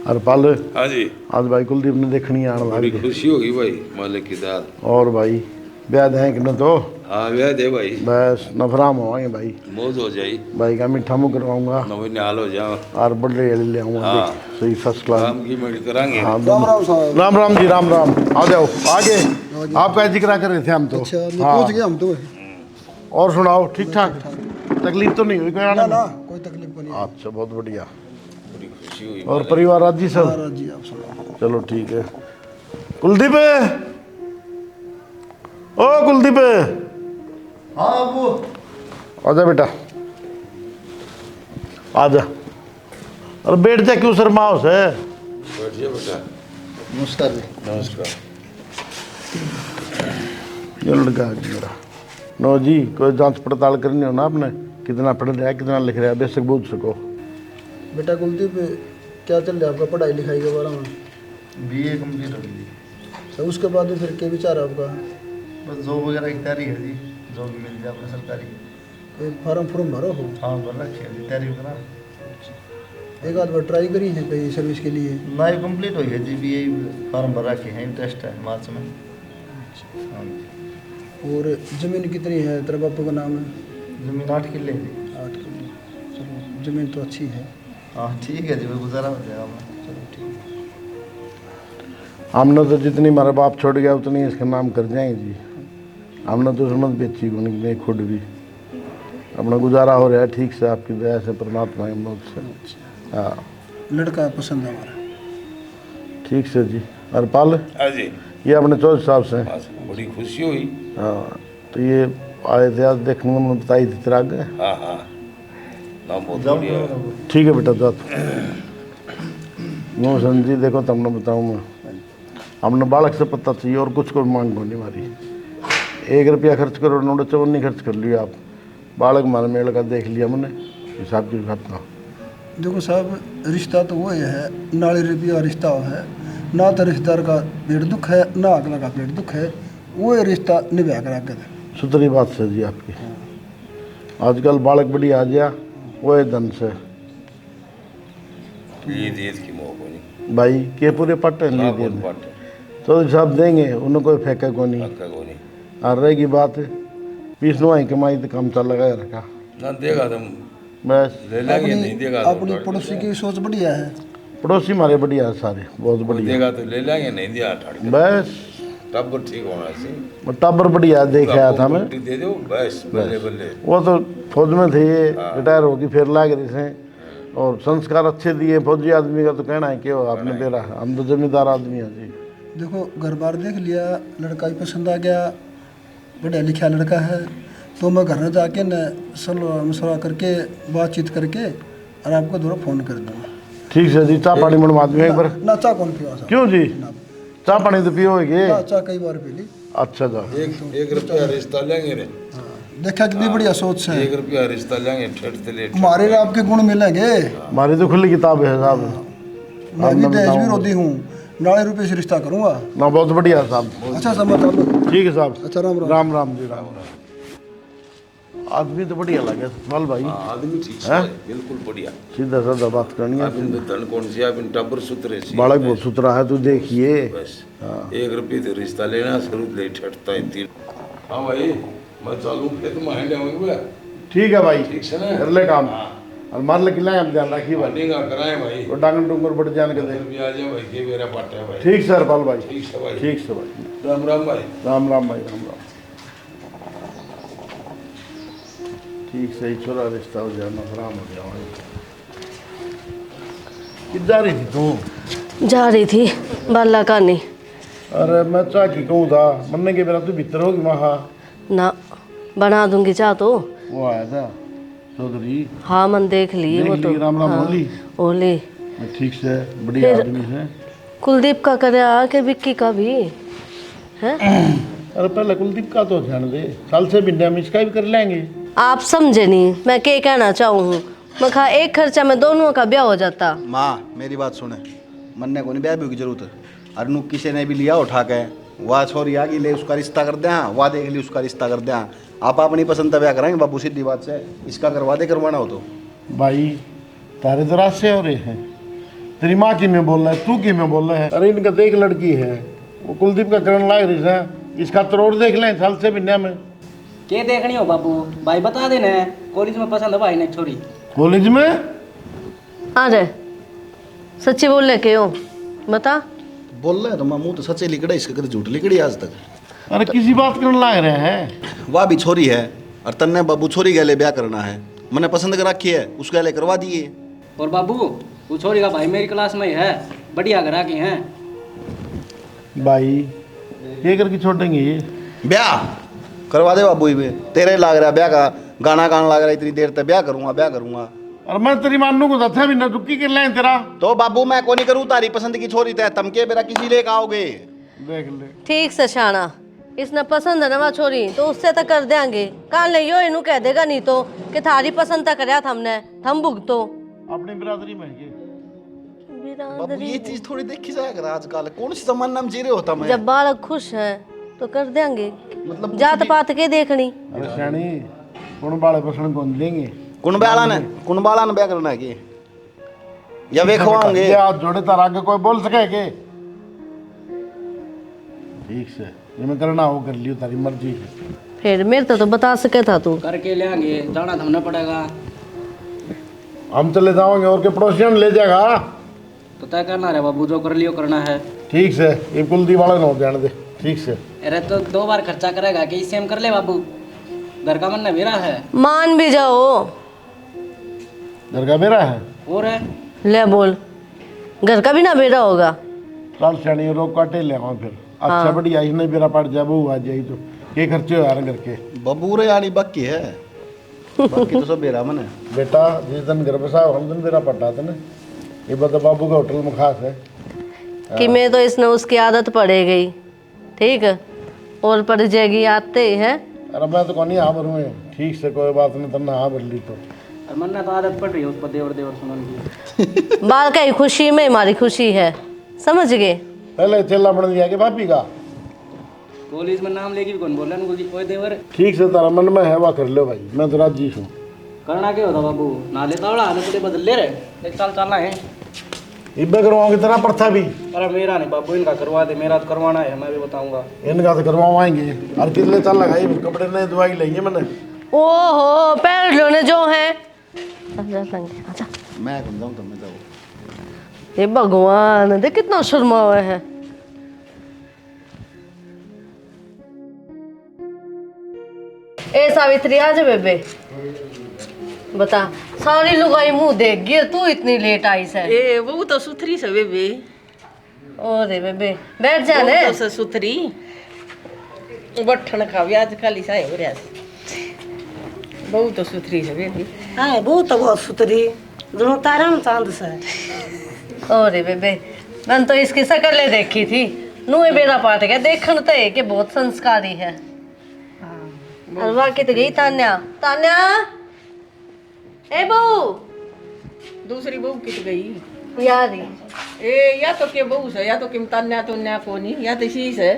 अरे पाल हाँ जी, आज भाई कुलदीप ने देखनी आने बड़ी वाली खुशी होगी भाई मालिक की दाद। और भाई ब्याह है कि न तो हाँ ब्याह दे भाई, बस नफराम होवांगे भाई। मौज हो जाई, भाई का मीठा मुँह करवाऊंगा नवी निहाल हो जाओ। और बड़े अली ले आऊंगा हाँ। देख सही फर्स्ट क्लास। काम की मेड करांगे। हाँ राम राम जी राम राम। आ जाओ आगे। आपका जिक्र कर रहे थे हम तो। अच्छा हाँ। पहुंच गए हम तो। और सुनाओ ठीक ठाक? तकलीफ तो नहीं हुई कोई आने ना में? ना कोई तकलीफ को नहीं। अच्छा बहुत बढ़िया। बड़ी खुशी हुई और परिवार राजी सब? महाराज जी आप सुनाओ। चलो ठीक है। कुलदीप ओ कुलदीप हाँ वो आजा बेटा आजा। अरे बैठ जा क्यों शर्माओ से? बैठिए बेटा। नमस्कार जी। नमस्कार। ये लड़का है मेरा। नो जी कोई जांच पड़ताल करनी हो ना आपने, कितना पढ़ रहा है कितना लिख रहा है बेशक पूछ सको। बेटा कुलदीप क्या चल रहा है आपका पढ़ाई लिखाई के बारे में? बीए कंप्लीट हो गई। तो उसके बाद में फिर क्या विचार है आपका? बस जॉब वगैरह की तैयारी है जी, जॉब मिल जाए अपने सरकारी। कोई फार्म भरो हो? हाँ भर रखी है जी, तैयारी करा। एक आध बार ट्राई करी है कहीं सर्विस के लिए? ना ही कंप्लीट हुई है जी, बीए फॉर्म भर रखे हैं, इंटरेस्ट है मार्च में। हाँ जी। और ज़मीन कितनी है तेरे बापू का नाम है? जमीन 8 किले है जी। 8 किलो। चलो ज़मीन तो अच्छी है। हाँ ठीक है जी, वो गुजारा हो जाएगा हमें। चलो ठीक है। हमने तो जितनी हमारा बाप छोड़ गया उतनी इसका नाम कर जाएंगे जी। हमने तो समझ बेची को नहीं खुद भी अपना गुजारा हो रहा है ठीक से आपकी दया से परमात्मा की मदद से। हाँ लड़का पसंद है हमारा। ठीक से जी। और पाल हाँ जी, ये अपने चौधरी साहब से। हाँ, बड़ी खुशी हुई। हाँ तो ये आए थे आज देखने में बताई थी तेरा आगे। हाँ हाँ, नाम बहुत जाओ बढ़िया है। करो। ठीक है बेटा जा नो जी देखो तुमने बताऊँ मैं हमने बालक से पता चाहिए और कुछ को मांग नहीं हमारी। 1 रुपया खर्च करो नोट चवन नहीं खर्च कर लिया आप। बालक मारे मेल का देख लिया हमने हिसाब की घटना। देखो साहब रिश्ता तो वो है नाली रुपया रिश्ता है ना, तो रिश्तेदार का पेट दुख है ना अगला का पेट दुख है, वो रिश्ता निभा कर आगे दे। सुतरी बात से जी आपकी। आजकल बालक बड़ी आ गया वो है धन से ईद ईद की मोह को नहीं, भाई के पूरे पट्टे नहीं बहुत दिए बात है, तो सब देंगे उन्हें कोई फेंका को नहीं। हक्का को नहीं। और रहेगी बात 20 नुआई कमाई तो कम चल लगा रखा ना देगा तुम बस। ले लेंगे, नहीं देगा तो अपनी पड़ोसी की सोच बढ़िया है। पड़ोसी हमारे बढ़िया है सारे बहुत कोई बढ़िया देगा तो ले लेंगे, नहीं दिया ठाड़ के। बस। तब वो ठीक होना चाहिए। टब्बर बढ़िया देख आया था मैं। पट्टी दे दो बस, बल्ले बल्ले। वो तो फौज में थे ये रिटायर होगी फिर लाग रही से और संस्कार अच्छे दिए। फौजी आदमी का तो कहना है कि वो आपने बेरा हम तो जमींदार आदमी हैं जी। देखो घर बार देख लिया, लड़का भी पसंद आ गया, पढ़ा लिखा लड़का है, तो मैं घर में जाके न सलाह मशवरा करके बातचीत करके और आपको दोबारा फ़ोन कर दूँगा। ठीक है जी। चाय पानी बनवा दूँ एक बार। ना चाह कौन पिया साहब? क्यों जी चाय पानी तो पियोगे? चाह कई बार पी ली। अच्छा जा। 1 रुपया रिश्ता लेंगे रे, देखा कितनी बढ़िया सोच है। 1 रुपया रिश्ता लेंगे ठेठ से ले। हमारे और आपके गुण मिलेंगे। हमारी तो खुली किताब है साहब। मैं भी दहेज भी रोती हूँ, नाले रुपये से रिश्ता करूँगा। ना बहुत बढ़िया साहब। अच्छा समझ। ठीक है साहब। अच्छा राम राम। राम राम जी राम राम। आदमी तो बढ़िया लगे सवाल भाई। हाँ, आदमी ठीक है, बिल्कुल बढ़िया। सीधा साधा बात करनी है। आप इन धन कौन सी, आप इन टब्बर सुतरे सी। बालक बहुत सुथरा है तू देखिए। बस 1 रुपये तो रिश्ता लेना शुरू ले ठटता है 3। हाँ भाई मैं चालू पे तुम हैंडे होंगे। ठीक है भाई ठीक से ना, कर ले काम। और मार ले किला हम ध्यान रखिए भाई। बनेगा कराए भाई। वो डांगन डूंगर बढ़ जाने के दे। भी आ जाए भाई के मेरा पाटा है भाई। ठीक सर पाल भाई। ठीक से भाई। ठीक से भाई। राम राम भाई। राम राम भाई राम राम। ठीक से ही छोरा रिश्ता हो जाए नफराम हो जाए भाई। किधर जा रही थी तू? जा रही थी बाला कानी। अरे मैं चाह की कहूँ था मरने के बेरा तू भीतर होगी महा। ना बना दूंगी चाह तो। वो आया था चौधरी। हाँ मन देख ली वो तो। राम राम हाँ, बोली। ओली ठीक से बढ़िया फिर- आदमी है। कुलदीप का करे आके विक्की का भी है। अरे पहले कुलदीप का तो ध्यान दे, साल से भी हम इसका भी कर लेंगे। आप समझे नहीं मैं क्या कहना चाहूँ। मैं कहा एक खर्चा में दोनों का ब्याह हो जाता। माँ मेरी बात सुने, मन्ने को नहीं ब्याह भी की जरूरत है। अरनू किसी ने भी लिया उठा के वाह छोरी आ गई ले उसका रिश्ता कर दें, वाह देख ली उसका रिश्ता कर दें। आप अपनी पसंद का ब्याह कराएंगे बाबू, सीधी बात से इसका करवा दे करवाना हो तो। भाई तारे तो रात से हो रहे हैं तेरी माँ की में बोल रहा है, तू की में बोल रहा है। अरे इनका देख लड़की है, वो कुलदीप का करण लाग रही है, इसका तरोड़ देख लें साल से बिन्या में। के देखनी हो बाबू, भाई बता देना है, कॉलेज में पसंद है भाई ने छोरी। कॉलेज में आ जाए, सच्ची बोल ले के हो, बता। बोल रहे हैं तो मामू तो सच्चे लिखड़े, इसके कभी झूठ लिखड़ी आज तक। अरे किसी बात करने लाग रहे हैं। वह भी छोरी है और तन्ने बाबू छोरी गले ब्याह करना है, मैंने पसंद कर रखी है, उसके गले करवा दिए। और बाबू वो छोरी का भाई मेरी क्लास में ही है, बढ़िया घर के हैं। भाई ये करके छोड़ेंगे ये ब्याह करवा दे बाबू ही, तेरे लाग रहा ब्याह का गाना गाने लग रहा, इतनी देर तक ब्याह करूंगा। और मैं तेरी मानू को दथा भी ना दुक्की कर लें तेरा। तो बाबू मैं को नहीं करूँ, तारी पसंद की छोरी तय तमके मेरा किसी लेकर आओगे। देख ले ठीक से शाना, इसने पसंद है ना छोरी तो उससे तो कर देंगे। कान ले यो इनू कह देगा नहीं तो कि थारी पसंद तक करया हमने, हम भुगतो अपनी बिरादरी में ये। बाबू ये चीज थोड़ी देखी जाएगा आजकल, कौन सी जमाना में जी रहे होता मैं। जब बालक खुश है तो कर देंगे, मतलब जात पात के देखनी। अरे श्याणी कौन बाले पसंद कौन देंगे। कुंबाला ने ब्याह करना है कि या वे खवाओगे। ये हाथ जोड़े तार आगे कोई बोल सके के। ठीक से ये मैं करना हो कर लियो, तारी मर्जी है। फिर मेरे तो बता सके था तू। करके ले आएंगे, जाना थमना पड़ेगा। हम चले जाओगे और के पड़ोसियों ले जाएगा तो तय करना है बाबू, जो कर लियो करना है। ठीक से ये कुलदीप वाले न हो जाने दे। ठीक से अरे तो 2 बार खर्चा करेगा कि इससे हम कर ले बाबू, घर का मन मेरा है। मान भी जाओ, घर का मेरा है। और है ले बोल, घर का भी ना बेरा होगा। चल श्याणी रोक काटे ले आओ फिर। अच्छा बढ़िया इसने बेरा पड़ जाए वो आ जाए तो ये खर्चे हो यार घर के। बबू रे यानी बाकी है, बाकी तो सब बेरा मन है। बेटा जिस दिन घर बसा हम दिन बेरा पटा था ना, ये बता बाबू का होटल में खास है कि मैं तो इसने उसकी आदत पड़े गई, ठीक है, और पड़ जाएगी आते ही है। अरे मैं तो कौन हाँ भरूँ, ठीक से कोई बात नहीं, तब हाँ भर ली तो। और मन तो आदत पड़ रही है उस पर देवर सुनन की। बाल का ही खुशी में हमारी खुशी है, समझ गए। पहले चेला बन गया कि भाभी का कॉलेज में नाम लेगी कौन बोला ना कोई देवर। ठीक से तारा मन में है वह कर लो भाई, मैं तो राजी हूँ। करना क्या होता बाबू, नाले तावड़ा आने पूरे बदल ले रहे, एक साल चलना है। इब्बे करवाओगे तेरा प्रथा भी। अरे मेरा नहीं बाबू, इनका करवा दे, मेरा तो करवाना है, मैं भी बताऊंगा। इनका तो करवाएंगे। और कितने चल लगाई कपड़े ने दवाई ली मैंने। ओहो पैर लोने जो है। अच्छा मैं कौन जाऊँ, तुम जाओ। ये भगवान देख कितना शर्मा हुआ है। ए सावित्री आ जा बेबे, बता सारी लुगाई मुंह देख गई, तू इतनी लेट आई से। ए वो तो सुथरी से बेबी। ओ रे बेबे बैठ जा ने। वो तो सुथरी बठन खावी आज खाली साए हो रहा बहुत तो सुथरी से बेबी। हाँ बहुत तो बहुत सुथरी दोनों तारा में चांद से। ओ रे बेबे मैंने तो इसकी शक्ल देखी थी, नुए बेरा पाट गया देखने तो है कि बहुत संस्कारी है। हलवा की तो गई तान्या, तान्या ए बहू दूसरी बहू कित गई यारी। ए या तो के बहू से, या तो किम तन्या तो न्या कोनी, या तो शीश है।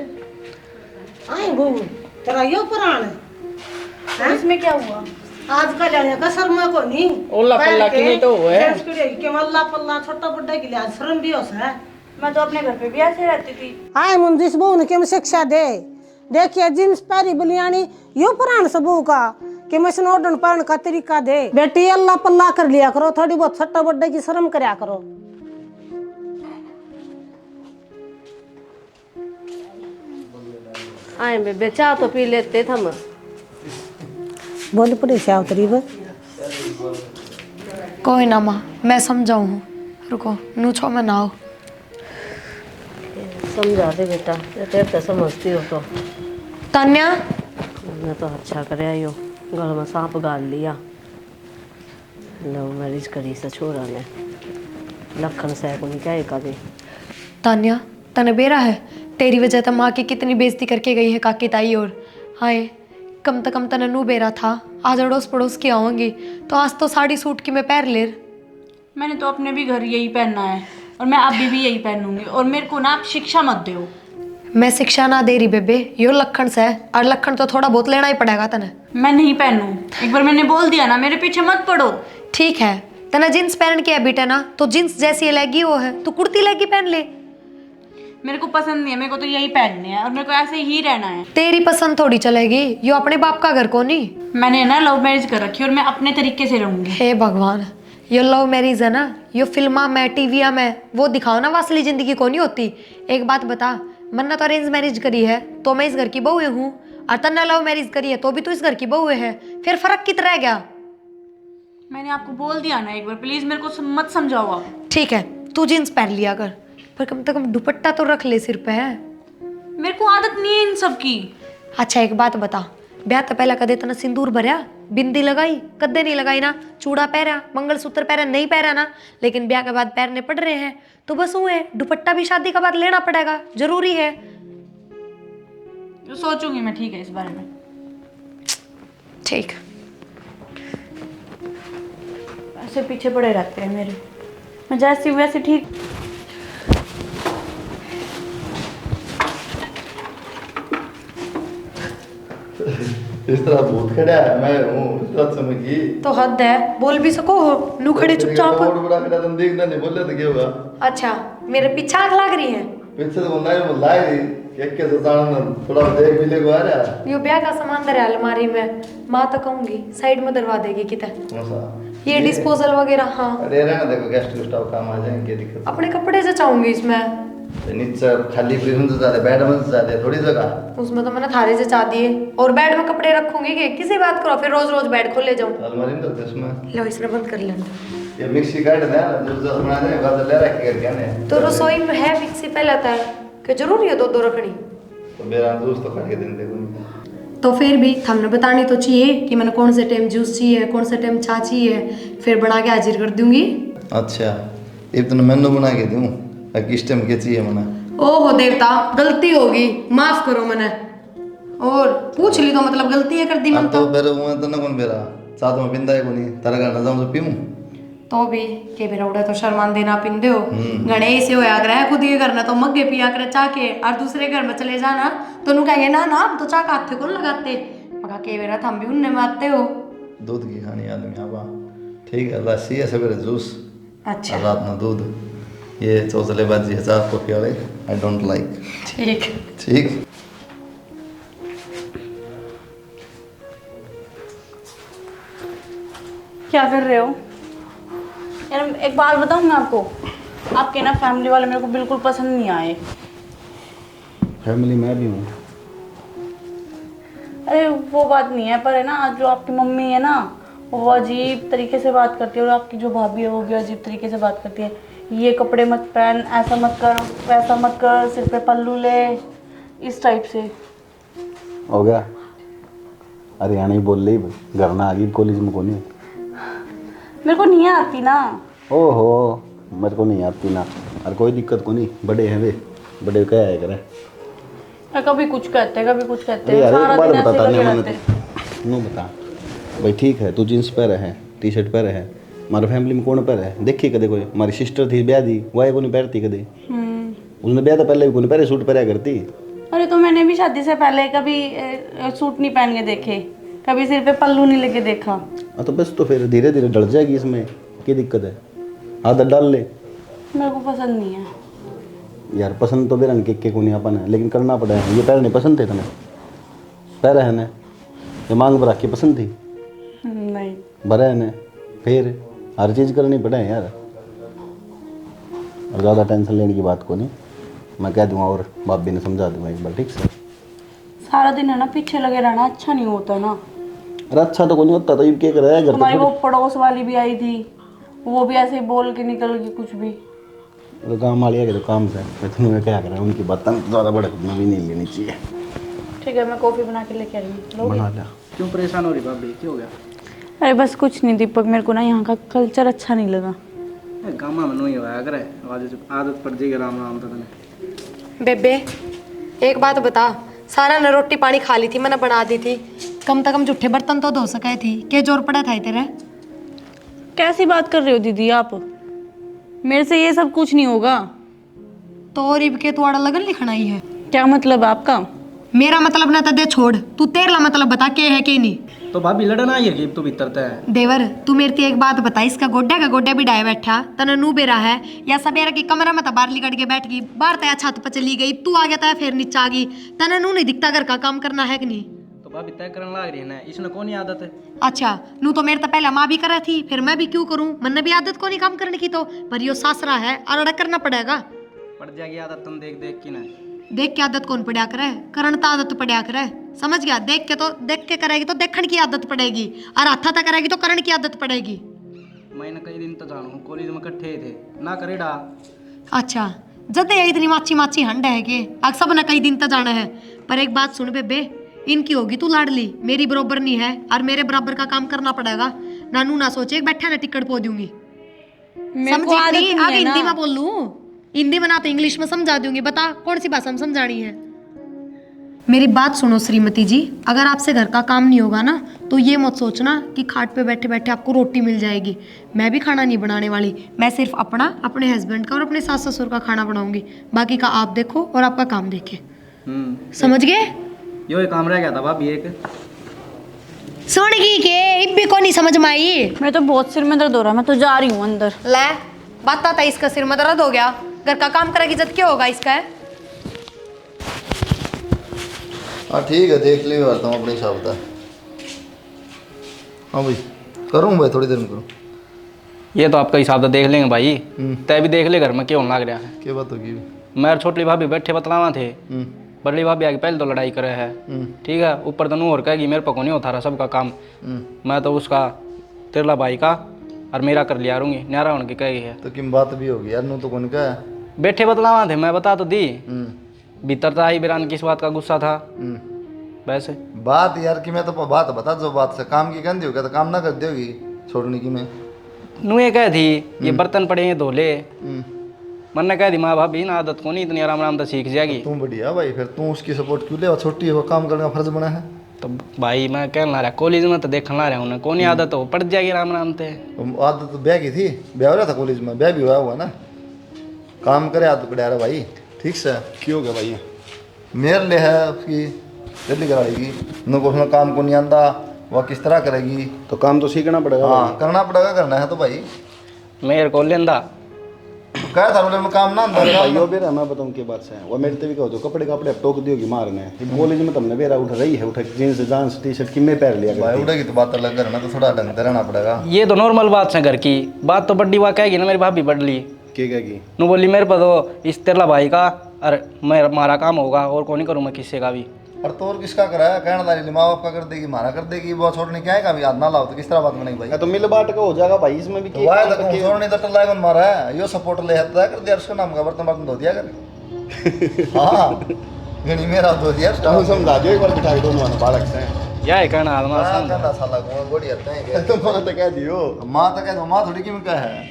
आए बहू तेरा यो पुराण है, इसमें क्या हुआ? आजकल आने का शर्मा को नहीं ओला पल्ला की नहीं तो है के मल्ला पल्ला छोटा बड्डा के लिए शर्म भी हो है। मैं तो अपने घर पे भी ऐसे रहती थी। आए मुंजिस बहू ने के शिक्षा दे, देखिए जींस पैरी बलियानी यो पुराण से बहू का कि मैं स्नोडन पढ़ने का तरीका दे। बेटी अल्लाह पल्ला कर लिया करो, थोड़ी बहुत छोटा बड्डे की शर्म करया करो। आए बेबे चाय तो पी लेते थे हम। बोल पड़े से आवतरी बस कोई ना माँ, मैं समझाऊँ, रुको नूछो में ना हो। समझा दे बेटा, तेरे तो समझती हो तो। तान्या मैं तो अच्छा करे यो, घर में सांप गाल लिया, लव मैरिज करी से छोरा ने, लखन से को क्या कभी। तान्या तने बेरा है, तेरी वजह तो माँ की कितनी बेइज्जती करके गई है काकी ताई। और हाय कम से कम तने नू बेरा था, आज अड़ोस पड़ोस की आऊँगी तो आज तो साड़ी सूट की मैं पैर ले। मैंने तो अपने भी घर यही पहनना है और मैं अभी भी यही पहनूंगी, और मेरे को ना आप शिक्षा मत दो। मैं शिक्षा ना दे रही बेबे, यो लखन से है, और लखन तो थोड़ा बहुत लेना ही पड़ेगा तने। मैं नहीं पहनूं, एक बार मैंने बोल दिया ना, मेरे पीछे मत पड़ो। ठीक है तना जींस पहन के हैबिट है ना, तो जींस जैसी लेगी वो है, तू कुर्ती लेगी पहन ले। मेरे को पसंद नहीं है, मेरे को तो यही पहनने हैं और मेरे को ऐसे ही रहना है। तेरी पसंद थोड़ी चलेगी, यो अपने बाप का घर को नहीं। मैंने ना लव मैरिज कर रखी है और मैं अपने तरीके से रहूंगी। हे भगवान, यो लव मैरिज है ना, यो फिल्मा में टीविया में वो दिखाओ ना, असली जिंदगी को नहीं होती। एक बात बता, मन्ना तो अरेंज मैरिज करी है तो मैं इस घर की बहू हूँ, और तन्ना लव मैरिज करी है तो भी तू इस घर की बहू है, फिर फर्क कितना रह गया? मैंने आपको बोल दिया ना एक बार, प्लीज मेरे को मत समझाओ आप। ठीक है, तू जींस पहन लिया कर, पर कम से कम दुपट्टा तो रख ले सिर पे है। मेरे को आदत नहीं है इन सब की। अच्छा एक बात बता, ब्याह तो पहला कदे तना सिंदूर भरया, बिंदी लगाई कदे नहीं लगाई ना, चूड़ा पहरा, मंगलसूत्र पहरा नहीं पहरा ना, लेकिन ब्याह के बाद पहनने पड़ रहे हैं तो बस हुए, दुपट्टा भी शादी के बाद लेना पड़ेगा, जरूरी है। सोचूंगी मैं, ठीक है इस बारे में। ठीक। ऐसे पीछे पड़े रहते हैं मेरे, मैं जैसी हूँ वैसे ठीक। इस तरह भूत खड़ा है, मैं हूँ इस तरह समझी तो हद है, बोल भी सको हो, नू खड़े चुपचाप। बड़ा खड़ा तुम देखना नहीं, बोले तो क्या होगा? अच्छा मेरे पीछे आंख लग रही है, पीछे तो नहीं वो लाई रही एक के सताना थोड़ा देख मिले को आ रहा। यो ब्याह का सामान धरा अलमारी में, माँ तो कहूंगी साइड में दरवा देगी कितना। ये डिस्पोजल वगैरह, हाँ अरे रहना देखो, गेस्ट गुस्ट काम आ जाएंगे, क्या दिक्कत? अपने कपड़े से चाहूंगी इसमें, नीचे खाली फ्रीज से ज्यादा बेड में से ज्यादा थोड़ी जगह उसमें तो मैंने थारे से चाह दिए, और बेड में कपड़े रखूंगी कि किसी बात करो, फिर रोज रोज बेड खोल ले जाऊं। अलमारी में तो इसमें लो इसने बंद कर लेना। ये मिक्सी काट दे ना, जो जो बना दे बाद ले रख के क्या ने तो रसोई में है मिक्सी पहले आता है कि जरूरी है दो दो रखनी, तो मेरा दोस्त तो काट के दिन देखो। तो फिर भी हमने बतानी तो चाहिए कि मैंने कौन से टाइम जूस चाहिए, कौन से टाइम चाय चाहिए, फिर बना के हाजिर कर दूंगी। अच्छा इतना मेनू बना के दूं, किस टाइम क्या चाहिए मना? ओहो देवता, गलती होगी, माफ करो मैंने, और पूछ ली तो मतलब गलती है कर दी मन तो बेरो हुआ तो ना कौन बेरा साथ में पिंदा है कोनी तारा का नजाम तो पीऊं तो भी के बेरा उड़ा तो शर्मान देना पिंदे हो गणे ऐसे होया करे, खुद के घर में तो मग्गे पिया करे चाह के, और दूसरे घर में चले जाना तो नु कहेंगे ना ना तो चाह का हाथ कौन लगाते, मगा के बेरा हम भी उनने मारते हो। दूध की खानी आदमी आवा ठीक है, लस्सी है सवेरे जूस, अच्छा रात में दूध, ये चौचलेबाजी है चाह कॉफी वाले आई डोंट लाइक। ठीक ठीक। क्या कर रहे हो यार? एक बात बताऊँ मैं आपको, आपके ना फैमिली वाले मेरे को बिल्कुल पसंद नहीं आए। फैमिली मैं भी हूँ। अरे वो बात नहीं है, पर है ना जो आपकी मम्मी है ना वो अजीब तरीके से बात करती है, और आपकी जो भाभी है वो भी अजीब तरीके से बात करती है। ये कपड़े मत पहन, ऐसा मत कर, वैसा मत कर, सिर पे पल्लू ले, इस टाइप से। हो गया हरियाणा ही बोल रही, घर ना आ गई कॉलेज में कोनी। मेरे को नहीं आती ना। ओहो मेरे को नहीं आती ना, और कोई दिक्कत को नहीं, बड़े हैं वे, बड़े क्या है करे, कभी कुछ कहते हैं कभी कुछ कहते हैं, यार सारा एक बार दिन ऐसे बताता लगे नहीं रहते हैं। मैंने नो बता भाई, ठीक है तू जींस पहन है, टी शर्ट पहन है, हमारे फैमिली में कौन पहन है? देखी कदे कोई? हमारी सिस्टर थी ब्याह दी, वो को नहीं पहनती कदे, उसने ब्याह तो पहले भी को नहीं पहले सूट पहना करती। अरे तो मैंने भी शादी से पहले कभी सूट नहीं पहन के देखे, कभी सिर पे पल्लू नहीं लेके देखा। हाँ तो बस, तो फिर धीरे धीरे डल जाएगी, इसमें क्या दिक्कत है? आदत डाल ले। मेरे को पसंद नहीं है यार, पसंद तो बेरंग के को नहीं अपन है, लेकिन करना पड़ा है। ये पैर नहीं पसंद थे तुम्हें? पैर है ना, ये मांग भरा के पसंद थी? नहीं भरा है ना, फिर हर चीज़ करनी पड़े यार, और ज़्यादा टेंशन लेने की बात को नहीं, मैं कह दूँगा और भाभी ने समझा दूँगा एक बार, ठीक से? सारा दिन है ना पीछे लगे रहना अच्छा नहीं होता ना। अरे अच्छा तो कोई नहीं होता, तो ये क्या कर रहा है घर? तुम्हारी वो पड़ोस वाली भी आई थी, वो भी ऐसे ही बोल के निकल गई कुछ भी। तो काम वाली है तो काम से मैं तुम्हें क्या कर रहा हूँ, उनकी बात ज़्यादा बड़क भी नहीं लेनी चाहिए। ठीक है मैं कॉफ़ी बना के लेके आ रही हूँ। बना लिया। क्यों परेशान हो रही भाभी, क्या हो गया? अरे बस कुछ नहीं दीपक, मेरे को ना यहाँ का कल्चर अच्छा नहीं लगा। गामा में नहीं हुआ अगर आदत पड़ जाएगी राम राम तो तने। बेबे एक बात बता, सारा ने रोटी पानी खा ली थी, मैंने बना दी थी, कम से कम जूठे बर्तन तो धो सके थी, क्या जोर पड़ा था तेरे? कैसी बात कर रहे हो दीदी आप? मेरे से ये सब कुछ नहीं होगा। तो और इब के तुम्हारा लगन लिखना ही है? क्या मतलब आपका? मेरा मतलब ना तो दे छोड़, तू तेरा मतलब बता के है कि नहीं? तो भाभी लड़ना ही है तू भीतर तय। देवर तू मेरे ते एक बात बता, इसका गोड्डा का गोड्डा भी डाय बैठा तने नू बेरा है या सबेरा की कमरा में तो बाहर लिकट के बैठ गई, बाहर तया छत पर चली गई, तू आ गया था फिर नीचे आ गई, तने नू नहीं दिखता घर का काम करना है कि नहीं? तो भाभी तय करने लग रही है ना, इसने कौन आदत है? अच्छा नू तो मेरे तो पहले माँ भी करा थी, फिर मैं भी क्यों करूं? मन भी आदत को नहीं काम करने की, तो पर यो सासरा है और अड़ा करना पड़ेगा। पड़ जाएगी आदत तुम देख देख की ना। देख के आदत कौन पड़ा करे, करण तो आदत पड़ा करे, समझ गया? देख के करेगी तो देखण की आदत पड़ेगी, और हाथा तक करेगी तो करण की आदत पड़ेगी। मैंने कई दिन तो जानू कॉलेज में इकट्ठे थे ना करेडा। अच्छा जब ये इतनी माची माची हंड है कि अब सब ने कई दिन तक जाना है, पर एक बात सुन बेबे, इनकी होगी तू लाडली, मेरी बरोबर नहीं है, और मेरे बराबर का काम करना पड़ेगा। नानू ना सोचे बैठा ना टिकट पो दूंगी, समझी नहीं? आगे हिंदी में बोल लूं, हिंदी में ना तो इंग्लिश में समझा दूंगी, बता कौन सी भाषा में समझानी है? मेरी बात सुनो श्रीमती जी, अगर आपसे घर का काम नहीं होगा ना तो ये मत सोचना कि खाट पे बैठे बैठे आपको रोटी मिल जाएगी। मैं भी खाना नहीं बनाने वाली, मैं सिर्फ अपना, अपने हस्बैंड का और अपने सास ससुर का खाना बनाऊंगी, बाकी का आप देखो और आपका काम देखे। समझ गए? यो एक काम रह गया था भाभी एक। सुन गई के इब्बी को नहीं समझ में आई? मैं तो बहुत सिर में दर्द हो रहा है, मैं तो जा रही हूँ अंदर। ले बात आता इसका सिर में दर्द हो गया, घर का काम करेगी जब क्या होगा इसका? है हाँ ठीक है, देख लियो करता हूँ अपने हिसाब का। हाँ भाई करूँ भाई, थोड़ी देर में करूँ। ये तो आपका हिसाब तो देख लेंगे भाई, तय भी देख ले घर में क्यों लग रहा है। क्या बात होगी? मेरे छोटी भाभी बैठे बतलावा थे, बड़ी भाभी आगे पहले तो लड़ाई करे है, ठीक है, ऊपर तो नू और कहेगी मेरे को नहीं होता रहा सबका काम, मैं तो उसका तेरला भाई का और मेरा कर लिया रूंगी, न्यारा उनकी कही है। तो किम बात भी होगी यार, नू तो कौन का है? बैठे बतलावा थे, मैं बता तो दी, भीतर तो आई बिरान किस बात का गुस्सा था वैसे बात यार कि मैं तो बात बता, जो बात से काम की कहती होगा तो काम ना कर दोगी छोड़ने की। मैं नू ये कह थी ये बर्तन पड़े हैं धो ले, मन ने कह दी माँ भाभी ना आदत को नहीं इतनी आराम आराम तो सीख जाएगी। तू बढ़िया भाई, फिर तू उसकी सपोर्ट क्यों ले? छोटी हो, काम करने का फर्ज बना है। तो भाई मैं कहना रहा कॉलेज में तो देखना रहा हूँ, कौन आदत हो पड़ जाएगी आराम आराम से। आदत तो ब्याह की थी, ब्याह हो रहा था कॉलेज में, ब्याह भी हुआ हुआ ना, काम करे आदत पड़ा रहा भाई। ठीक से क्यों गया भाई? मेरे लिए है उसकी दिल्ली कराएगी, न को उसमें काम को नहीं आंदा, वह किस तरह करेगी? तो काम तो सीखना पड़ेगा। हाँ करना पड़ेगा, करना है तो भाई। मेरे को लेंदा क्या था बोले में काम ना अंदर भाइयों बेरा मैं बताऊँ की बात से, वो मेरे ते भी कहो तो कपड़े कपड़े टोक दियोगी मारने कॉलेज में तुमने बेरा उठ रही है, उठ जींस जांस टी शर्ट किम्मे पहन लिया भाई, उड़ेगी तो बात अलग करना, तो थोड़ा ढंग से रहना पड़ेगा। ये तो नॉर्मल बात है घर की बात, तो बड्डी बात कहेगी ना मेरी भाभी बडली क्या कहेगी? नू बोली मेरे पर तो इस तेरला भाई का और मेरा मारा काम होगा और कौन नहीं करूँ मैं किसी का भी। और तो और किसका कराया? कहना दारी माँ बाप का कर देगी, मारा कर देगी, वो छोड़ने क्या है का भी याद ना लाओ तो किस तरह बात बनेगी भाई? तो मिल बाट का हो जाएगा भाई, इसमें भी वाह तक छोड़ने तो टल्ला कौन मारा है? यो सपोर्ट ले हत्ता कर दिया, उसका नाम का बर्तन बर्तन धो दिया कर। हाँ गणी मेरा धो दिया, समझा दो एक बार बिठा दो दोनों बालक से क्या है कहना आलमा कहना साला को गोड़ी हत्ता है। तो मां तो कह दियो, माँ तो कह दो, माँ थोड़ी की क्या है,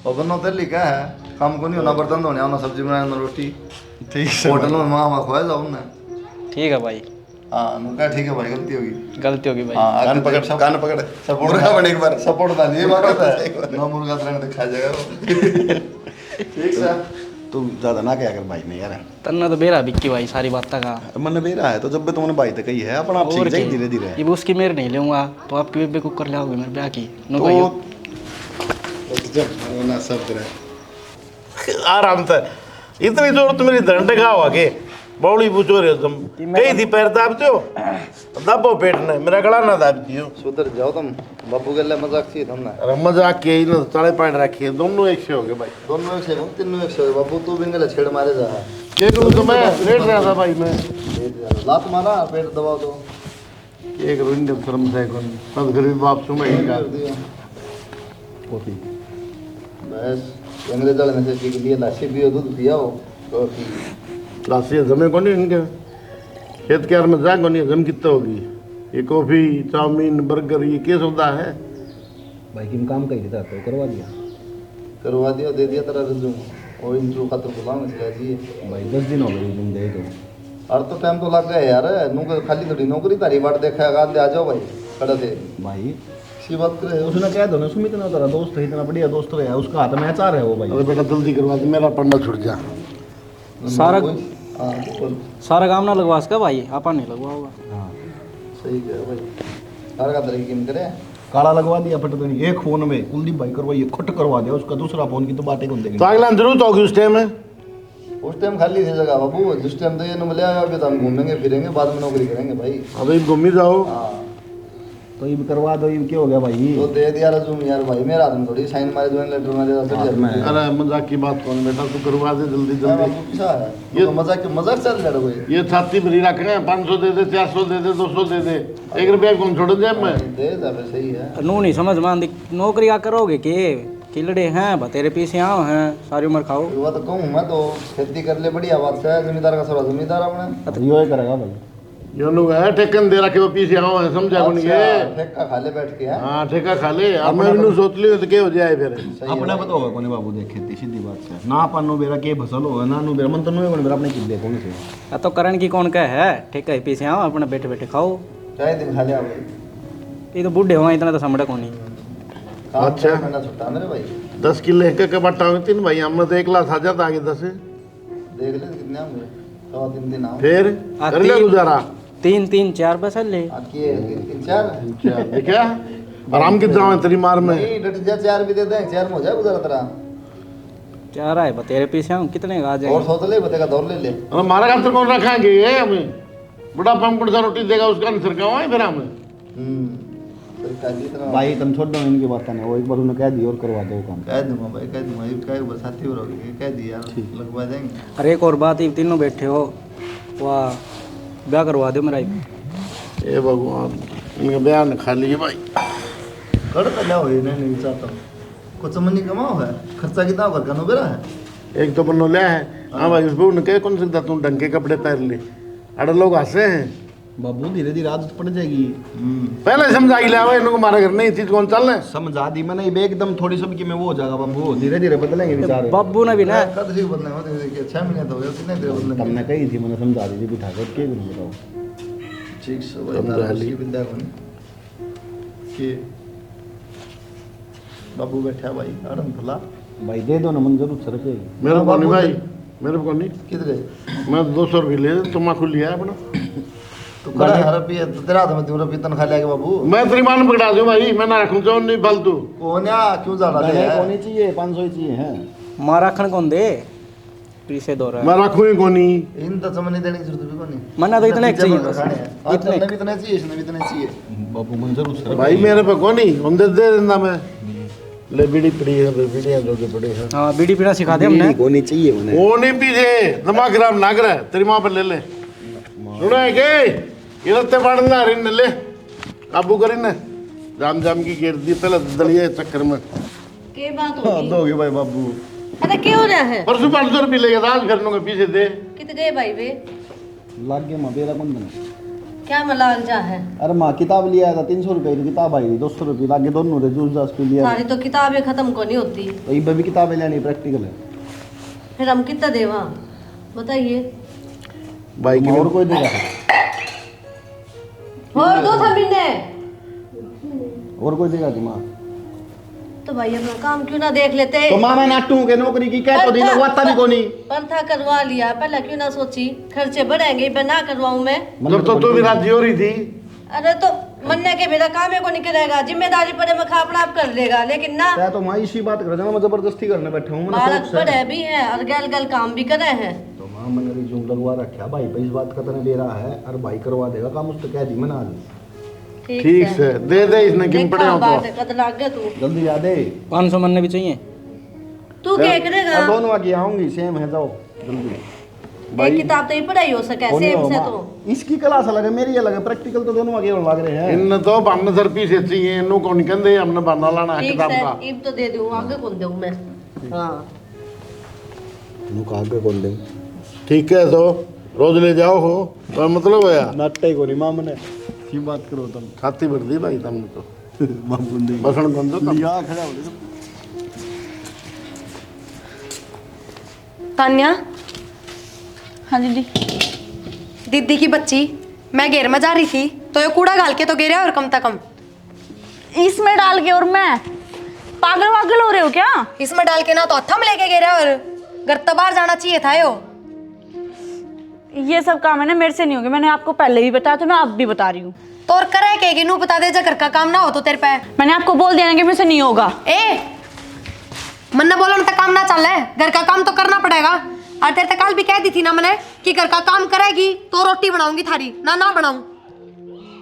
और बनो तेली क्या है, काम को नहीं होना, बर्तन धोने आना, सब्जी बनाना, ना रोटी। ठीक है, होटल में माँ खुआ जाओ ना। ठीक है भाई। हाँ नुका ठीक है भाई, गलती होगी, गलती होगी भाई। हाँ कान पकड़ सपोर्ट बने एक बार, सपोर्ट डाल ये बात है ना, मुर्गा तरह दिखा जाएगा। ठीक है, तू ज्यादा ना क्या कर भाई ने यार, तन्ना तो बेरा बिक्की भाई सारी बात का मन बेरा है तो जब भी तुमने भाई तक कही है अपना आप सीख जाए धीरे धीरे। ये उसकी मेरे नहीं लूंगा तो आपकी बेबे कुकर ले आओगे मेरे ब्याह की ना सब करे आराम से इतनी जोर तो मेरी धंटे खाओ आगे बौड़ी पूछो रे तुम गई थी पैर दाबते हो दबो पेट ने मेरा गला ना दाबती हो। सुधर जाओ तुम, बाबू के लिए मजाक चाहिए तुमने। अरे मजाक के ही ना तड़े पैंट रखी है, दोनों एक से हो गए भाई, दोनों एक से हो, तीनों एक से हो। बाबू तू भी गले छेड़ मारे जा, क्या करूँ तो मैं लेट रहा था भाई, मैं लात मारा पेट दबाओ तो एक रुंड शर्म से कौन सब गरीब बाप सुन ही का बस अंग्रेज वाले ने से लिए लाशी पियो, दूध पिया हो तो लाशी जमे को नहीं इनके खेत के में जा को नहीं जम कितना होगी, ये कॉफी चाउमीन बर्गर ये क्या सौदा है भाई किम काम कही देता तो करवा दिया, दे दिया तेरा रिज्यूम और इंटरव्यू खातर बुलाओ इसलिए जी भाई 10 दिन हो गए तुम दे तो, और तो टाइम तो लग गया यार, नु खाली थोड़ी नौकरी तारी बाट देखा है, आ जाओ भाई खड़ा थे भाई सी बात करे। उसने कह दो ना सुमित ना तेरा दोस्त है, इतना बढ़िया दोस्त रहा उसका हाथ में चार है वो भाई। अरे बेटा जल्दी करवा दे, मेरा पन्ना छूट जा। सारा काम ना लगवा इसका भाई, आपा नहीं लगवा होगा। हाँ सही कह भाई, कार का तरीके किम करे काला लगवा दिया पट तो नहीं, एक फोन में कुलदीप भाई करवाइए खट करवा दिया, उसका दूसरा फोन की तो बातें कौन देगी। तो अगला जरूरत होगी उस टाइम में। उस टाइम खाली थी जगह बाबू, जिस टाइम तो ये न मिले अभी तो हम घूमेंगे फिरेंगे, बाद में नौकरी करेंगे भाई। अभी घूम ही जाओ। हाँ तो ये भी करवा दो, ये क्या हो गया भाई। तो दे दिया रजूम यार भाई, मेरा आदमी थोड़ी साइन मारे ज्वाइन लेटर में दे दो। अरे मजाक की बात कौन बेटा, तू करवा दे जल्दी जल्दी। किसा है ये मजाक चल रहा है कोई। ये छाती भरी रख रहे हैं, 500 दे दे, 400 दे दे, 200 दे दे, 1 रुपया कौन छोड़ दे मैं। दे दे सही है। नू नहीं समझ मान नौकरी क्या करोगे के किलड़े हैं तेरे पीछे आओ हैं सारी उम्र खाओ। वो तो कहूँ मैं तो खेती कर ले बढ़िया बात है, जमींदार का सारा जमींदार अपने यो ही करेगा भाई। ये लोग है ठेकन दे रखे वो पीछे आओ है, समझा कौन ये। ठेका खा ले बैठ के। हाँ ठेका खा ले। अब मैं भी सोच लियो तो क्या हो जाए फिर। अपने पता होगा कोने बाबू देख खेती सीधी बात है ना, अपन नु बेरा के फसल होगा ना नु बेरा मन तो नु कोने बेरा अपने की देखो नहीं से। तो करण की कौन कह है ठेका ही पीछे आओ अपने बैठे बैठे खाओ। चाहे दिन खा लिया भाई, ये तो बूढ़े हुआ इतना तो समझ को नहीं। अच्छा महीना छुट्टा मेरे भाई। 10 किलो एक का बट्टा होंगे 3 भाई, हमने तो 1 लाख आ जाता आगे 10। देख ले कितने होंगे, 2-3 दिन आओ फिर कर ले गुजारा। 3-3 4 बस ले आके 3-4 देखा आराम कितना है तेरी मार में। नहीं डट जा, 4 भी दे दें, 4 में हो जाए गुजारा तेरा। 4 आए तेरे पीछे आऊँ कितने का आ और जाएंगे। सोच ले बतेगा दौड़ ले ले। अरे हमारा खातर कौन रखेंगे ये हमें, बड़ा पंप सा रोटी देगा उसका आंसर क्या है फिर हमें। भाई तुम छोड़ दो इनकी बात नहीं, वो एक बार उन्होंने कह दी और करवा दो काम। कह दूंगा भाई, कह दूंगा, ये कह बरसाती हो रही है, कह दिया लगवा देंगे। अरे एक और बात, ये तीनों बैठे हो वाह ब्याह करवा दो मेरा। ए भगवान इनका बयान खा लिए भाई। कर तो क्या हो नहीं चाहता हूँ, कुछ मनी कमाओ है, खर्चा कितना घर का नोबेरा है। एक तो बनो लिया है। हाँ भाई उसको उनके कौन सकता तुम ढंग के कपड़े पहन ले, अरे लोग हंसे हैं। बाबू धीरे धीरे आदत पड़ जाएगी। पहले समझा ही लिया इनको, हमारे घर नहीं चीज कौन चल रहा है। समझा दी मैंने, ये एकदम थोड़ी सबकी में वो हो जाएगा बाबू, धीरे धीरे बदलेंगे विचार। बाबू ने भी ना कद ही बदलने में 6 महीने तो हो गए, कितने देर बदलने। तुमने कही थी मैंने समझा दी थी बिठा कर के बताओ। ठीक से भाई बिंदा कौन के बाबू बैठा भाई आराम भला भाई दे दो ना, मन जरूर सर के। मेरे को नहीं भाई, मेरे को नहीं। किधर मैं 200 रुपये ले तुम्हारा लिया है अपना। तो कड़ा रुपये तो तेरा तो मैं 2 रुपये तनख्वाह लेके बाबू। मैं तेरी मान पकड़ा दूं भाई, मैं ना रखूं तो नहीं फालतू। कौन या क्यों ज्यादा ले नहीं कौन चाहिए, 500 ही चाहिए हैं। मारा खन कौन दे पीछे दो रहा मैं रखूं ही कोनी। इन तो समझ नहीं देने की जरूरत भी कोनी। मना तो इतने चाहिए बस, इतने भी इतने चाहिए, इसने भी इतने चाहिए। बाबू मन जरूर सर भाई मेरे पे कोनी हम दे देना मैं। ले बीड़ी पड़ी है, बीड़ियां जो के पड़ी है। हाँ बीड़ी पीना सिखा दे हमने। कौन चाहिए उन्हें, वो नहीं पीछे दिमाग खराब ना करे, तेरी माँ पर ले ले। सुनो है के ये रत्ते पड़ना रिन ले काबू करी ने, जाम जाम की गिर दी पहले दलिए चक्कर में। के बात होगी। दोगे भाई बाबू। अरे क्या हो रहा है। परसों 500 रुपये ले गया आज करने के पीछे दे। कितने गए भाई वे। लाग गया माँ बेरा कौन बना। क्या मलाल जा है। अरे माँ किताब लिया था 300 रुपये की किताब आई, 200 रुपये लागे दोनों रे जूस जास पे लिया। सारी तो किताबें खत्म को नहीं होती, तो ये भी किताबें लेनी प्रैक्टिकल है। फिर हम कितना देवा बताइए। भाई की और कोई देगा, और दो था मिलने। और कोई देगा कि माँ। तो भाई अपना काम क्यों ना देख लेते। तो माँ मैं नाटू के नौकरी की कह तो दी लगवाता भी कोनी। पंथा करवा लिया, पहले क्यों ना सोची खर्चे बढ़ेंगे, मैं ना करवाऊं मैं। जब तो तू भी राजी हो रही थी। अरे तो मन्ने के मेरा काम है को नहीं करेगा, जिम्मेदारी पड़े मैं खापड़ा आप कर लेगा, लेकिन ना क्या तो माँ इसी बात कर रहा मैं जबरदस्ती करने बैठा हूँ। बालक बड़े भी है और गल गल काम भी करे हैं। तो माँ मैंने रिज्यूम लगवा रखा भाई पे, इस बात का तने दे रहा है और भाई करवा देगा काम, उसको कह दी मैंने आज। ठीक से दे दे, इसने किन पड़े हो बात है कद लाग गया तू। जल्दी आ दे। 500 मनने भी चाहिए। तू क्या करेगा। दोनों आगे आऊंगी सेम है, जाओ जल्दी। एक किताब तो ही पढ़ाई हो सके सेम से तो। इसकी क्लास अलग है, मेरी अलग है, प्रैक्टिकल तो दोनों आगे लग रहे हैं। इन तो बन सर पीछे चाहिए, इन्हों कौन कहंदे हमने बना लाना है ठीक किताब है, का। इब तो दे दूं, आगे कौन दूं मैं। हां नु का आगे कौन दे। ठीक है तो रोज ले जाओ हो तो मतलब है नाटे को नहीं मां मने की बात करो तुम। छाती भर दी भाई तुमने तो बाबू ने बसन बंद तो लिया खड़ा हो गया। तान्या हाँ दीदी। दीदी की बच्ची, मैं घेर में जा रही थी तो ये कूड़ा डाल के तो गिरा और कम से कम इसमें डाल के, और मैं पागल वागल हो रहे हो क्या। इसमें डाल के ना तो हथम लेके गिरा और घर तो बाहर जाना चाहिए था। ये सब काम है ना मेरे से नहीं होंगे, मैंने आपको पहले भी बताया तो मैं अब भी बता रही हूँ। तो और करे कहेगी नू बता दे जा घर का काम ना हो तो तेरे पे। मैंने आपको बोल दिया ना कि मेरे से नहीं होगा। ए मन ने बोला तक काम ना चल है, घर का काम तो करना पड़ेगा। और तेरे तक कल भी कह दी थी ना मैंने कि घर का काम करेगी तो रोटी बनाऊंगी थारी, ना बनाऊं।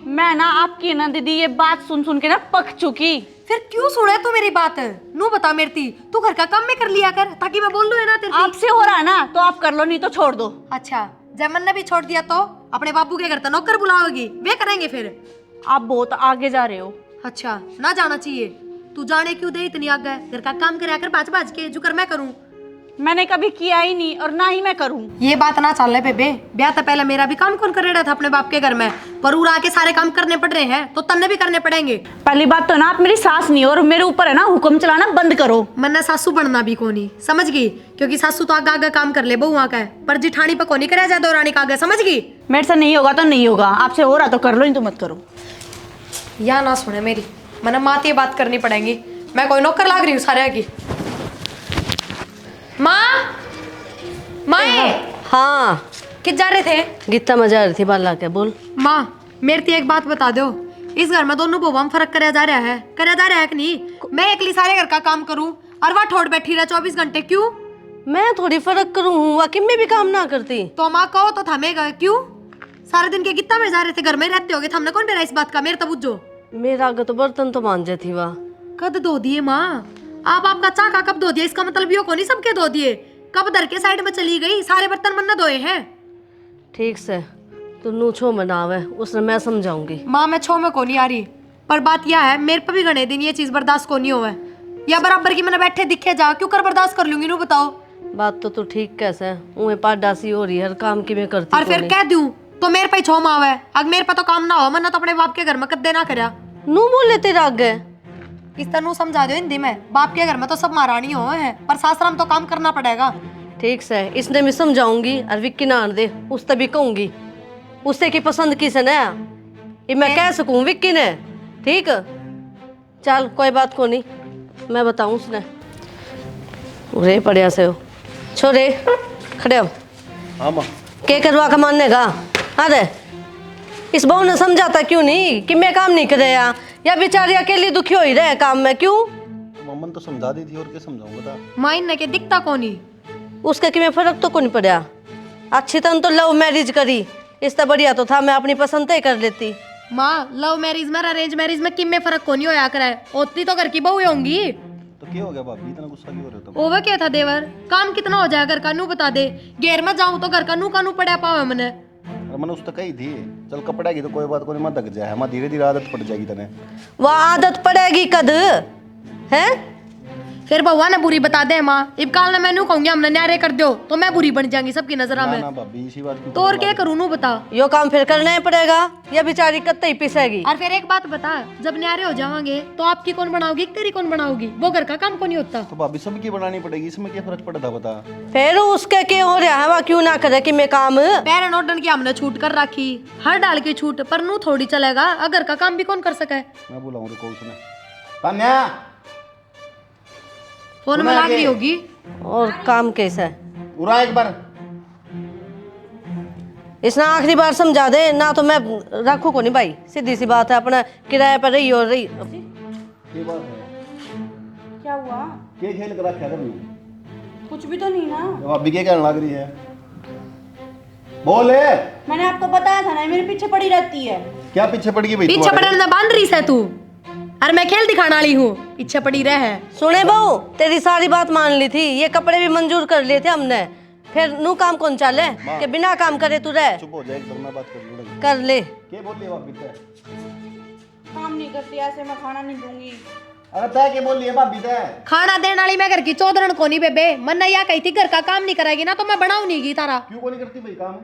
मैं ना आपकी ना दीदी ये बात सुन सुन के ना पक चुकी। फिर क्यों सुने तू मेरी बात? नू बता मेरी तू घर का काम में कर लिया कर ताकि मैं बोल लूं है ना तेरे। आपसे हो रहा है ना तो आप कर लो, नहीं तो छोड़ दो। अच्छा जयमन ने भी छोड़ दिया तो अपने बाबू के घर तो नौकर बुलाओगी, वे करेंगे फिर। आप बहुत आगे जा रहे हो। अच्छा ना जाना चाहिए, तू जाने क्यों दे इतनी आगे? घर का काम करे कर बाज बाज के जो कर मैं करूं। मैंने कभी किया ही नहीं और ना ही मैं करूं। ये बात ना चल रहे बेबे, ब्याह तो पहले मेरा भी काम कौन कर रहा था अपने बाप के घर में, पर उड़ा के सारे काम करने पड़ रहे हैं तो तन्ने भी करने पड़ेंगे। पहली बात तो ना आप मेरी सास नहीं हो और मेरे ऊपर है ना हुक्म चलाना बंद करो। मैंने सासू बनना भी कोनी, समझ गई? क्योंकि सासू तो आगे आगे काम कर ले बहुआ का, पर जिठानी पर कोनी करे जाए रानी का आगे, समझ गई? मेरे से नहीं होगा तो नहीं होगा, आपसे हो रहा तो कर लो, नहीं तो मत करो। या ना सुने मेरी, मैंने माँ ये बात करनी पड़ेगी। मैं कोई नौकर लाग रही हूँ सारे की। माँ हाँ किस जा रहे थे? गीता में जा रही थी बाला के। बोल माँ मेरे तो एक बात बता दो, इस घर में दोनों बहुआ में फर्क कराया जा रहा है कि नहीं? मैं अकेली सारे घर का काम करूं और वह ठोड़ बैठी रहा 24 घंटे, क्यों? मैं थोड़ी फर्क करूं, वाकिम में भी काम ना करती तो माँ कहो तो थमेगा क्यों? सारे दिन के गीता में जा रहे थे, घर में रहते होगे, हमने कौन डरा इस बात का? मेरे तो बुझो। मेरा आगे तो बर्तन तो मांजे थी वाह। कद धो दिए माँ? आप आपका चाका कब धो दिया? इसका मतलब यो को नहीं सबके धो दिए, कब धर के साइड में चली गई? सारे बर्तन मन धोए हैं। ठीक से तू नू छो मनावे, उसने मैं समझाऊंगी। माँ मैं छो में को नहीं आ रही, पर बात यह है मेरे पे भी घने दिन ये चीज बर्दाश्त को नहीं होवे, या बराबर की मैंने बैठे दिखे जा क्यों कर बर्दाश्त कर लूंगी? नू बताओ। बात तो तू ठीक कैसे उन्हें पाडासी हो रही है, हर काम की मैं करती और फिर कह दूं तो मेरे पे छो मावे, अगर मेरे पे तो काम ना हो मन्ना तो अपने बाप के घर में कद्दे ना करया। नू बोले तेरा आगे इस तरह समझा दो हिंदी में, बाप के घर में तो सब महारानी हो है, पर सासराम तो काम करना पड़ेगा। ठीक से इसने मैं समझाऊंगी और विक्की ना दे उससे भी कहूंगी, उससे की पसंद किसे ने ये मैं कह सकूं विक्की ने। ठीक चल कोई बात को नहीं, मैं बताऊं उसने। रे पड़िया से हो छोरे खड़े हो। हाँ माँ के करवा का मानने का? अरे इस बहू ने समझाता क्यों नहीं कि मैं काम नहीं करे या बेचारी अकेली दुखी हो ही रहे काम में, क्यों? मम्मन तो समझा दी थी और क्या समझाऊंगा था। माँ इनने के दिखता कोनी, उसका कि मैं फर्क तो कौन पड़ा। अच्छी तरह तो लव मैरिज करी, इससे बढ़िया तो था मैं अपनी पसंद तय कर लेती। माँ लव मैरिज में अरेंज मैरिज में किम में फर्क कोनी होया करे, उतनी तो घर की बहू होंगी। तो क्या हो गया भाभी, इतना गुस्सा क्यों हो रहे हो तुम? ओवे क्या था देवर, काम कितना हो जाएगा घर का नू बता दे। घेर में जाऊं तो घर का नू पड़ा पावे मने। अरे मैंने उस तक कही थी चल कपड़ा की तो कोई बात को नहीं, मत दग जाए, हमारी धीरे धीरे आदत पड़ जाएगी तने। वह आदत पड़ेगी कद है? फिर बउआ ने बुरी बता दे माँ, इब काल ने मैनू कहूंगी हमने न्यारे कर दो तो मैं बुरी बन जाऊंगी सबकी नजर में। ना भाभी इसी बात तो और क्या करूँ नू बता? यो काम फिर करना ही पड़ेगा या बेचारी कत्ते ही पिसेगी। और फिर एक बात बता, जब न्यारे हो जावांगे तो आपकी कौन बनाओगी तेरी कौन बनाओगी? वो घर का काम को नहीं होता तो भाभी सबकी बनानी पड़ेगी, इसमें क्या फर्क पड़ता बता। फिर उसके क्या हो रहा है वह क्यों ना करे कि मैं काम? पैर नोटन की हमने छूट कर रखी, हर डाल की छूट, पर नू थोड़ी चलेगा, अगर का काम भी कौन कर सके? मैं बुलाऊं रुको उसने। तान्या फोन में लाग रही होगी। और काम कैसा है? उरा एक बार इसने आखिरी बार समझा दे ना तो मैं रखू को नहीं भाई, सीधी सी बात है, अपना किराए पर रही और रही। ये बात है क्या हुआ? के खेल कर रखा तुमने? कुछ भी तो नहीं ना। भाभी क्या कहने लग रही है? बोले मैंने आपको बताया था ना मेरे पीछे पड़ी रहती है। क्या पीछे पड़ गई भाई? पीछे पड़ने में बांध रही है तू, अरे मैं खेल दिखाने वाली हूँ, पीछे पड़ी रह है। सुने बहू तेरी सारी बात मान ली थी, ये कपड़े भी मंजूर कर लिए थे हमने, फिर नू काम कौन चाले कि बिना काम करे तू रह? चुप हो जाए एकदम, मैं बात कर ले। के बोल रही है भाभी से? काम नहीं करती ऐसे मैं खाना नहीं दूंगी। अरे तय के बोल रही है भाभी से? खाना देने वाली मैं घर की चौधरन को नहीं बेबे, मन या कही थी घर का काम नहीं कराएगी ना तो मैं बनाऊ नहीं गई तारा। क्यों को नहीं करती भाई काम?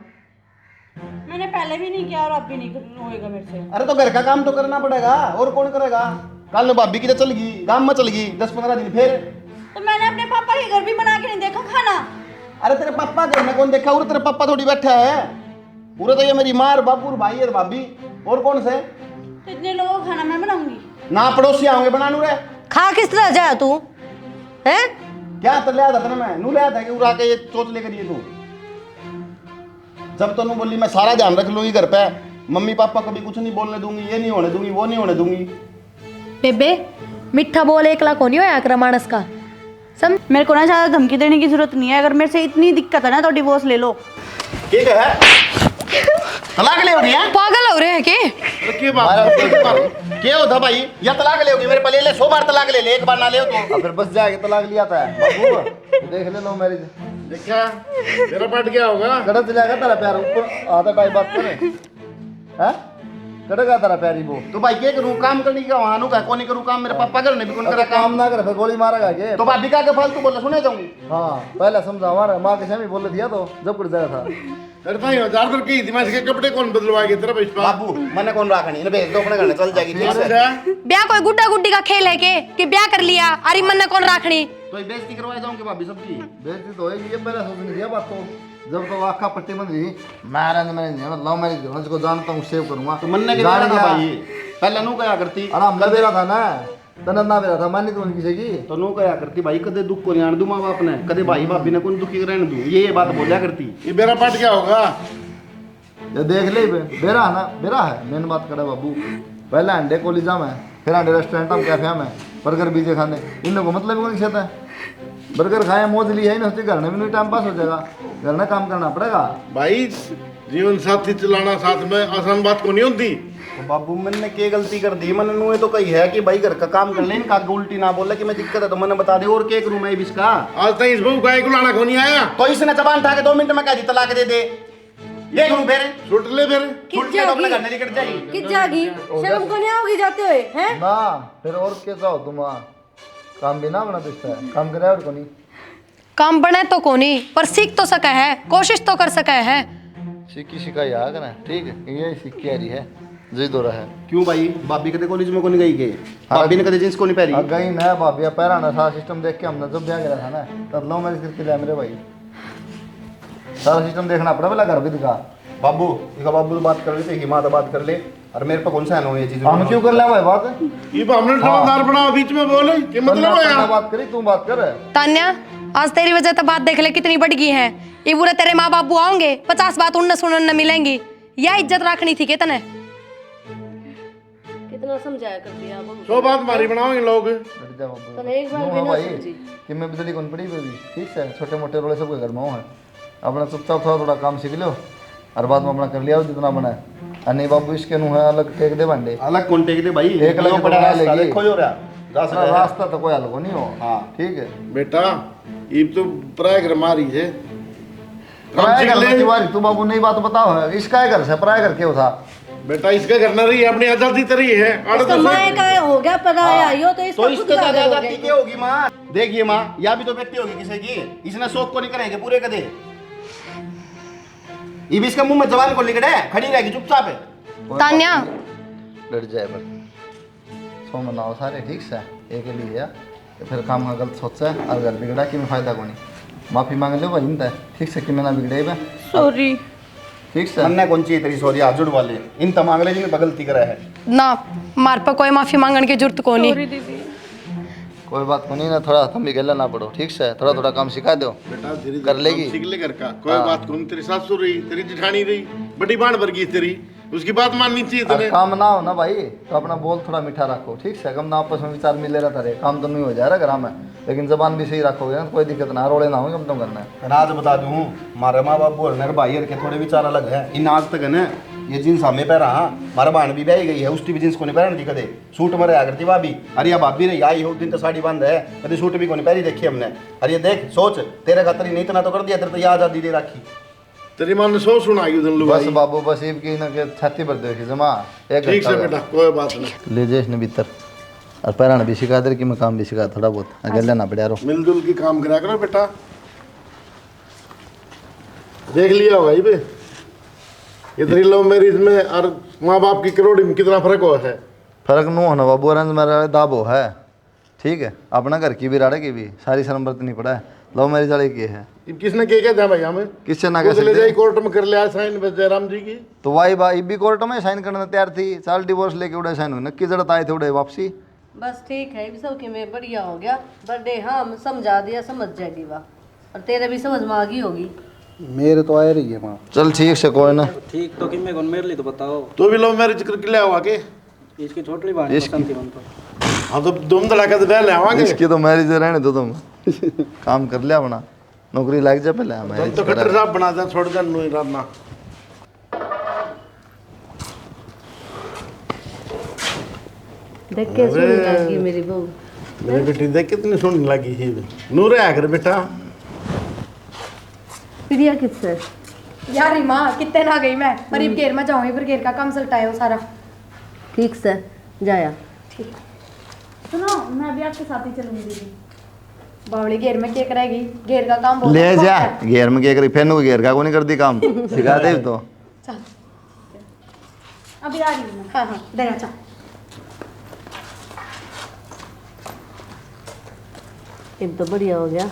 मैंने पहले भी नहीं किया और अब भी नहीं होएगा मेरे से। अरे तो घर का काम तो करना पड़ेगा, और कौन करेगा? कल में भाभी की तो चल गई, गांव में चल गई 10-15 दिन, फिर तो मैंने अपने पापा के घर भी बना के नहीं देखा खाना। अरे तेरे पापा घर में कौन देखा? तेरे पापा थोड़ी बैठा है, पूरे तो ये मेरी माँ और बापू और भाई और भाभी, और कौन से? तो इतने लोगों का खाना मैं बनाऊंगी ना पड़ोसी आओगे बनानू रे। खा किस तरह जाए तू है? क्या तो लिया था मैं नू लिया था कि उड़ा के ये सोच लेकर ये तू जब तू बोली मैं सारा ध्यान रख लूंगी घर पे, मम्मी पापा कभी कुछ नहीं बोलने दूंगी, ये नहीं होने दूंगी, वो नहीं होने दूंगी। बेबे मिठा बोल एकला को नहीं होया कर मानस का सम। मेरे को ना ज़्यादा धमकी देने की जरूरत नहीं है। अगर मेरे से इतनी दिक्कत है ना तो डिवोर्स ले लो। ठीक है, तलाक ले होगी है? पागल हो रहे हैं के? के बात क्या होता भाई, या तलाक ले होगी मेरे पे ले ले, 100 बार तलाक ले ले, एक बार ना ले तो फिर बस जाएगा तलाक लिया था बाबू देख ले लो मैरिज देखा तेरा पट गया होगा। कड़ा चलेगा तेरा प्यार ऊपर आधा टाइम बात करे हैं कड़ेगा तेरा प्यारी वो तो भाई क्या करूं, काम करने का वहां नु का कौन करूं काम, मेरे पापा करने भी कौन करा काम ना करे फिर गोली मारेगा के तो भाभी का फालतू बोले सुने जाऊंगी। हाँ पहले समझा हमारा माँ के सामने बोले दिया तो जब कुछ जाया था अरे भाई 1000 रुपए की दिमाग के कपड़े कौन बदलवाएंगे तेरा पैसा? बाबू मैंने कौन राखनी है, भेज दो अपने घर में चल जाएगी। ठीक है, ब्याह कोई गुड्डा गुड्डी का खेल है के कि ब्याह कर लिया अरे मन कौन राखनी? तो बेइज्जती करवाए जाऊंगी भाभी सबकी। बेइज्जती तो होगी, ये पहले सोचने दिया बात तो जब तो आखा पट्टी बन रही मैरिज लव मैरिज को जानता हूँ सेव करूंगा तो मनने के जान था भाई, पहले नू क्या करती आराम कर दे रहा था ना तनत ना दे रहा था मानी तो किसी की तो नू क्या करती भाई, कदे दुख को नहीं आने दूं माँ बाप ने, कदे भाई भाभी ने कौन दुखी रहने दूं, ये बात बोलिया करती। ये मेरा पट क्या होगा? ये देख ले बेरा है ना बेरा है मेन बात करे बाबू पहले अंडे कॉलेजा में फिर अंडे रेस्टोरेंट में कैफे में बर्गर बीजे खाने इन लोगों को मतलब कौन खाता है बर्गर खाए मौज ली है ना उसके घर में भी नहीं टाइम पास हो जाएगा घर में काम करना पड़ेगा भाई। जीवन साथी चलाना साथ में आसान बात को नहीं होती। तो बाबू मैंने क्या गलती कर दी, मैंने नूए तो कही है कि भाई घर का काम कर ले, इनका उल्टी ना बोले कि मैं दिक्कत है तो मैंने बता दे और क्या करूं मैं इसका। आज तक इस बहू का एक लाना को नहीं आया तो इसने जबान उठा के 2 मिनट में कह दी तलाक दे दे, ये करूं फिर छुट ले फिर छूट के तो अपने घर में निकल जाएगी। किस जागी शर्म को नहीं आओगी जाते हुए हैं? ना फिर और कैसा हो तुम काम भी ना बना दिखता है काम करे और को नहीं काम बने तो कोनी पर सीख तो सका है, कोशिश तो कर सका है। सीखी सिखाई आ कर ठीक है ये सीख के आ रही है जी दो रहा है क्यों भाई, भाभी कदे कॉलेज में को नहीं गई के, भाभी ने कदे जींस को नहीं पहनी गई ना भाभी पैरा ना सारा सिस्टम देख के हमने जब ब्याह करा था ना तब लव मैरिज करके लिया मेरे भाई सारा सिस्टम देखना पड़ा पहला घर भी दिखा। बाबू इसका बाबू तो बात कर रहे थे, हिमा तो बात कर ले, और मेरे पे कौन सा है ये चीज हम क्यों कर ले भाई बात ये हमने समझदार बना बीच में बोले कि मतलब है बात करी तू बात कर तान्या आज तेरी वजह तो बात देख ले कितनी बढ़ गई है। ये बुरे तेरे माँ बाबू आओगे 50 बात उनने सुनने मिलेंगी, या इज्जत रखनी थी कितने कितना समझाया कर दिया अब 100 बात मारी बनाओगे लोग। तने एक बार भी ना समझी। कि मैं बिजली कौन पड़ी भी ठीक है छोटे मोटे रोले सबके घर में है अपना चुपचाप थोड़ा थोड़ा काम सीख लो हर बात में अपना कर लिया जितना बना है नहीं बाबू इसके नु है अलग टेक दे बंडे अलग कौन टेक दे भाई, एक अलग बड़ा रास्ता देखो हो रहा रास्ता तो कोई अलग नहीं हो। हाँ ठीक है बेटा ये तो पराय घर मारी है पराय घर में दीवारी तू बाबू नई बात बताओ है इसका घर से पराय घर क्यों था बेटा इसका घर ना रही अपनी आजादी तरी है इसका माँ का हो गया पराया यो तो इसका तो खुद इसके का घर हो आजादी गया। क्या होगी माँ, देखिए माँ या भी तो व्यक्ति होगी किसी की, इसने शौक को नहीं करेंगे पूरे कदे, ये भी इसका मुंह में जवान को निकले खड़ी रहेगी चुपचाप है। तान्या डर जाए पर सो मनाओ सारे ठीक से एक लिए फिर काम का गलत सोचा है और घर बिगड़ा कि मैं फायदा को नहीं माफी मांग लो भाई ठीक से कि मैं ना बिगड़े बे सॉरी ठीक से मन्ने कौन चाहिए तेरी सॉरी आजुड़ वाले इन तमाम अगले जिन्हें गलती करा है ना मार पर कोई माफी मांगने की जरूरत को नहीं। कोई बात को नहीं ना थोड़ा तुम भी गला ना पड़ो ठीक से थोड़ा थोड़ा काम सिखा दो बेटा धीरे कर लेगी सीख ले घर का कोई बात को नहीं। तेरी सासू रही तेरी जेठानी रही बड़ी बाण वर्गी तेरी उसकी बात माननी चाहिए अरे तेरे। काम ना हो ना भाई तो अपना बोल थोड़ा मीठा रखो ठीक से कम ना आपस में विचार मिले रहता रहे काम तो नहीं हो जा रहा घर में लेकिन जबान भी सही रखोगे ना कोई दिक्कत ना रोले ना हो कम तो करना है। आज बता दूं मारे माँ बाप और मेरे भाई के थोड़े विचार अलग है, इन आज तक है ना ये जींस हमें पहरा हाँ मारा बहन भी ब्याही गई है उसकी भी जींस को नहीं पहन दी कदे सूट में रहा करती भाभी अरे या भाभी नहीं आई हो दिन तो साड़ी बंद है कभी सूट भी को नहीं पहरी देखी हमने। अरे ये देख सोच तेरे खातर नहीं इतना तो कर दिया तेरे तो ये आजादी दे रखी तेरी मां ने सो सुनाई उधर बस बाबू बस इब की ना के छाती पर देखी जमा एक ठीक से बेटा कोई बात नहीं ले जेस ने भीतर और पैरा भी सिखा दे कि मैं काम भी सिखा थोड़ा बहुत अगर लेना पड़ा रो मिलजुल की काम करा करो बेटा। देख लिया होगा ये इधर लव मैरिज में और माँ बाप की करोड़ी में कितना फर्क हुआ है। फर्क नो होना बाबू अरंज मेरा दाबो है ठीक है अपना घर की भी राड़े की भी सारी शर्म बरतनी पड़ा है लव मैरिज वाले की है किसने क्या था भाई हमें किससे ना ले जाए कोर्ट में कर लिया साइन जयराम जी की तो वाई भाई भी कोर्ट में साइन करने तैयार थी साल डिवोर्स लेके उड़े साइन हुई नक्की जरूरत आए थे उड़े वापसी बस ठीक है सब के में बढ़िया हो गया बर्थडे हाँ समझा दिया समझ जाएगी वाह और तेरे भी समझ में आ गई होगी मेरे तो आ रही है माँ। चल ठीक से कोई ना। ठीक तो किम्मे कौन मेरे लिए तो बताओ। तू भी लव मैरिज करके ले आवा के? इसकी छोटी बहन पसंद थी उनको। हाँ तो धूम धड़ाका तो ब्याह ले आवांगे। इसकी तो मैरिज रहने दो तुम। काम कर लिया अपना, नौकरी लग जा पहले। तुम तो खट्टर साहब बना दे, छोड़ दे नू इरादा। देख के सुनी लगी मेरी बहू। मेरी बेटी देख कितनी सुनने लगी है। नूर है आकर बेटा। प्रिया किससे? यार माँ कितने ना गई मैं, मरीब घेर में जाऊंगी, फिर घेर का काम चलता है वो सारा। ठीक से जाया। सुनो, मैं भी आपके साथ ही चलूंगी दीदी। बावली घेर में क्या करेगी, घेर का काम बहुत ले बहुत जा है। घेर में क्या करी, फैन को घेर का को नहीं कर दी काम, सिखा दे तो। चल अभी आ रही हूँ मैं। हाँ हाँ देना चल। अब तो बढ़िया हो गया।